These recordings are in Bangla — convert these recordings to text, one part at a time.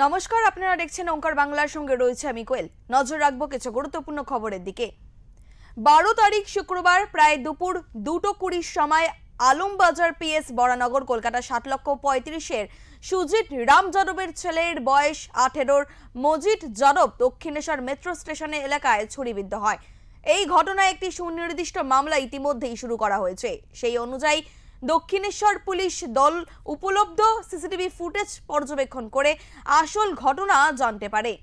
নমস্কার, আপনারা দেখছেন ওঙ্কার বাংলার সঙ্গে রয়েছে আমি কোয়েল। নজর রাখবো কিছু গুরুত্বপূর্ণ খবরের দিকে। 12 তারিখ শুক্রবার প্রায় দুপুর 2:20 সময় আলমবাজার পিএস বরানগর কলকাতা 7,35,000 সুজিত রাম যাদবের ছেলের বয়স 18 মজিদ যাদব দক্ষিণেশ্বর মেট্রো স্টেশনে এলাকায় ছুরিবিদ্ধ হয়। এই ঘটনায় একটি সুনির্দিষ্ট মামলা ইতিমধ্যেই শুরু করা হয়েছে। সেই অনুযায়ী দক্ষিণেশ্বর পুলিশ দল উপলব্ধ সিসিটিভি ফুটেজ পর্যবেক্ষণ করে আসল ঘটনা জানতে পারে।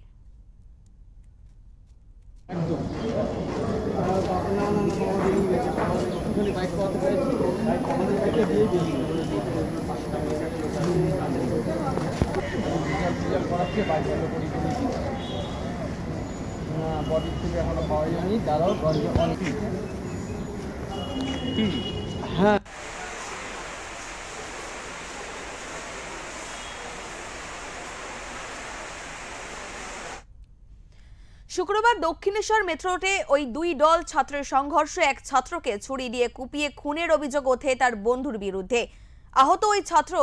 হ্যাঁ, শুক্রবার দক্ষিণেশ্বর মেট্রোতে ওই দুই দল ছাত্রের সংঘর্ষে এক ছাত্রকে ছুরি দিয়ে কুপিয়ে খুনের অভিযোগ ওঠে তার বন্ধুর বিরুদ্ধে। আহত ওই ছাত্র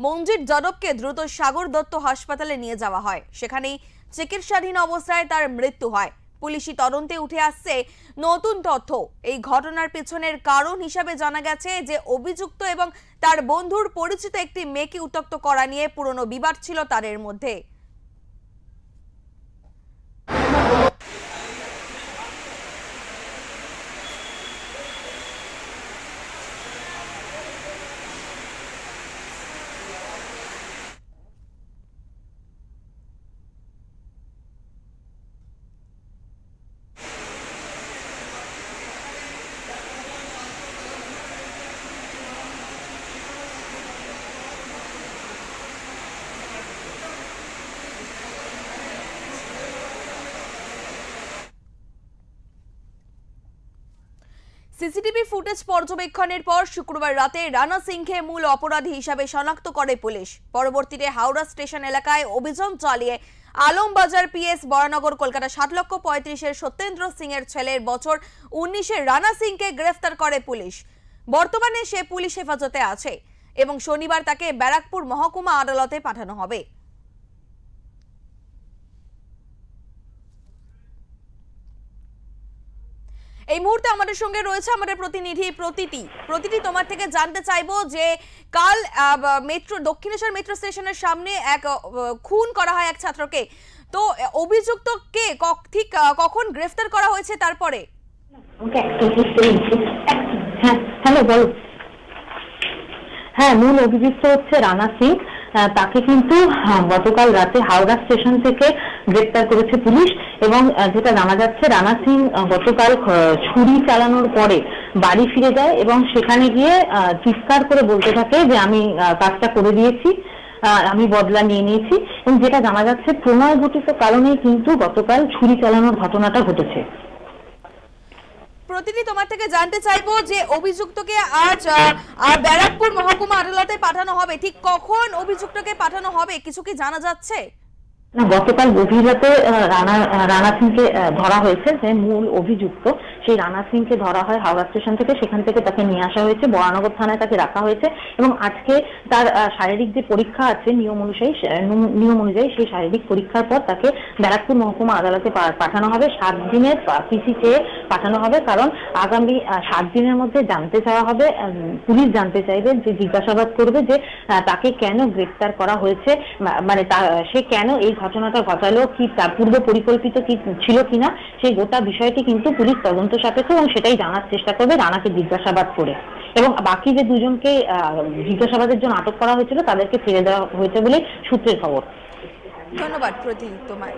মঞ্জিত যাদবকে দ্রুত সাগর দত্ত হাসপাতালে নিয়ে যাওয়া হয়। সেখানেই চিকিৎসাধীন অবস্থায় তার মৃত্যু হয়। পুলিশি তদন্তে উঠে আসছে নতুন তথ্য। এই ঘটনার পেছনের কারণ হিসাবে জানা গেছে যে অভিযুক্ত এবং তার বন্ধুর পরিচিত একটি মেয়েকে উত্ত্যক্ত করা নিয়ে পুরনো বিবাদ ছিল তাদের মধ্যে। সিসিটিভি ফুটেজ পর্যবেক্ষণের পর শুক্রবার রাতে রানা সিংকে মূল অপরাধী হিসাবে শনাক্ত করে পুলিশ। পরবর্তীতে হাওড়া স্টেশন এলাকায় অভিযান চালিয়ে আলমবাজার পিএস বরানগর কলকাতা 7,35,000 সত্যেন্দ্র সিং এর ছেলের বছর 19-এর রানা সিংকে গ্রেফতার করে পুলিশ। বর্তমানে সে পুলিশ হেফাজতে আছে এবং শনিবার তাকে ব্যারাকপুর মহকুমা আদালতে পাঠানো হবে। এই মুহূর্তে আমাদের সঙ্গে রয়েছে আমাদের প্রতিনিধি প্রতিটি তোমার থেকে জানতে চাইবো যে কাল দক্ষিণেশ্বর মেট্রো স্টেশনের সামনে এক খুন করা হয় এক ছাত্রকে, তো অভিযুক্তকে ঠিক কখন গ্রেফতার করা হয়েছে? তারপরে হ্যাঁ, মূল অভিযুক্ত হচ্ছে রানা সিং। তাকে কিন্তু গতকাল রাতে হাওড়া স্টেশন থেকে গ্রেফতার করেছে পুলিশ এবং যেটা জানা যাচ্ছে রানা সিং গতকাল ছুরি চালানোর পরে বাড়ি ফিরে যায় এবং সেখানে গিয়ে চিৎকার করে বলতে থাকে যে আমি কাজটা করে দিয়েছি, আমি বদলা নিয়ে নিয়েছি। এবং যেটা জানা যাচ্ছে প্রণয় ঘটিত কারণেই কিন্তু গতকাল ছুরি চালানোর ঘটনাটা ঘটেছে। প্রতিটি তোমার থেকে জানতে চাইবো যে অভিযুক্তকে আজ ব্যারাকপুর মহকুমা আদালতে পাঠানো হবে, ঠিক কখন অভিযুক্তকে পাঠানো হবে কিছু কি জানা যাচ্ছে? না, গতকাল গভীর রাতে রানা সিংকে ধরা হয়েছে। যে মূল অভিযুক্ত সেই রানা সিংকে ধরা হয় হাওড়া স্টেশন থেকে, সেখান থেকে তাকে নিয়ে আসা হয়েছে, বরানগর থানায় তাকে রাখা হয়েছে এবং আজকে তার শারীরিক যে পরীক্ষা আছে নিয়ম অনুযায়ী সেই শারীরিক পরীক্ষার পর তাকে ব্যারাকপুর মহকুমা আদালতে পাঠানো হবে। 7 দিনের পিসি চেয়ে পাঠানো হবে, কারণ আগামী 7 দিনের মধ্যে জানতে চাওয়া হবে, পুলিশ জানতে চাইবে, যে জিজ্ঞাসাবাদ করবে যে তাকে কেন গ্রেফতার করা হয়েছে, মানে সে কেন এই ঘটনাটা ঘটালো, কি তার পূর্ব পরিকল্পিত কি ছিল কিনা, সেই গোটা বিষয়টি কিন্তু পুলিশ তদন্ত সাপেক্ষ এবং সেটাই জানার চেষ্টা করবে রানাকে জিজ্ঞাসাবাদ করে। এবং বাকি যে দুজনকে জিজ্ঞাসাবাদের জন্য আটক করা হয়েছিল তাদেরকে ছেড়ে দেওয়া হয়েছে বলে সূত্রের খবর। ধন্যবাদ প্রতি তোমায়।